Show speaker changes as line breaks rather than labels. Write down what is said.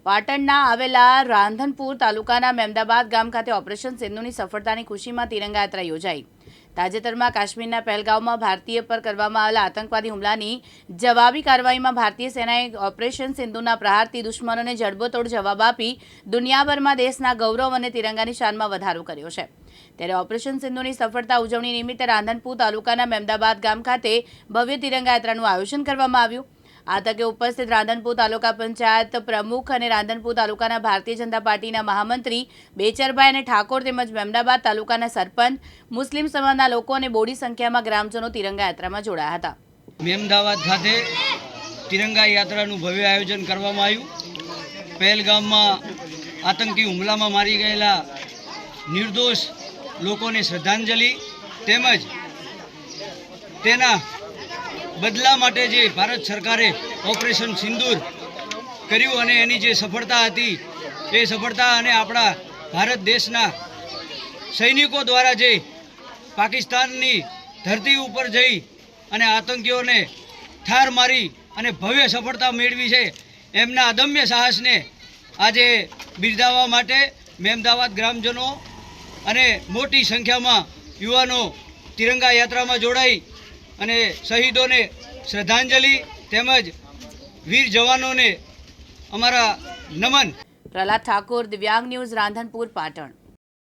પાટણના આવેલા રાંધનપુર તાલુકાના મેમદાબાદ ગામ ખાતે ઓપરેશન સિંધુની સફળતાની ખુશીમાં તિરંગા યાત્રા યોજાઈ। તાજેતરમાં કાશ્મીરના પહેલગામમાં ભારતીય પર કરવામાં આવેલા આતંકવાદી હુમલાની જવાબી કાર્યવાહીમાં ભારતીય સેનાએ ઓપરેશન સિંધુના પ્રહારથી દુશ્મનોને જડબોતોડ જવાબ આપી દુનિયાભરમાં દેશના ગૌરવ અને તિરંગાની શાનમાં વધારો કર્યો છે। ત્યારે ઓપરેશન સિંધુની સફળતા ઉજવણી નિમિત્તે રાંધનપુર તાલુકાના મેમદાબાદ ગામ ખાતે ભવ્ય તિરંગા યાત્રાનું આયોજન કરવામાં આવ્યું। આ તકે ઉપસ્થિત રાંધનપુર તાલુકા પંચાયત પ્રમુખ અને રાંધનપુર તાલુકાના ભારતીય જનતા પાર્ટીના મહામંત્રી બેચરભાઈ અને ઠાકોર તેમજ મેમદાબાદ તાલુકાના સરપંચ, મુસ્લિમ સમાજના લોકો અને બોડી સંખ્યામાં ગ્રામજનો તિરંગા યાત્રામાં જોડાયા હતા।
મેમદાબાદ ખાતે તિરંગા યાત્રાનું ભવ્ય આયોજન કરવામાં આવ્યું। પહેલગામમાં આતંકી હુમલામાં મારી ગયેલા નિર્દોષ લોકોને શ્રદ્ધાંજલિ તેમજ તેના બદલા માટે જે ભારત સરકારે ઓપરેશન સિંદૂર કર્યું અને એની જે સફળતા હતી એ સફળતા અને આપણા ભારત દેશના સૈનિકો દ્વારા જે પાકિસ્તાનની ધરતી ઉપર જઈ અને આતંકીઓને ઠાર મારી અને ભવ્ય સફળતા મેળવી છે, એમના અદમ્ય સાહસને આજે બિરદાવવા માટે મેમદાવાદ ગ્રામજનો અને મોટી સંખ્યામાં યુવાનો તિરંગા યાત્રામાં જોડાઈ અને શહીદોને શ્રદ્ધાંજલિ તેમજ વીર જવાનોને અમારા નમન।
પ્રહલાદ ઠાકોર, દિવ્યાંગ ન્યૂઝ, રાંધનપુર, પાટણ।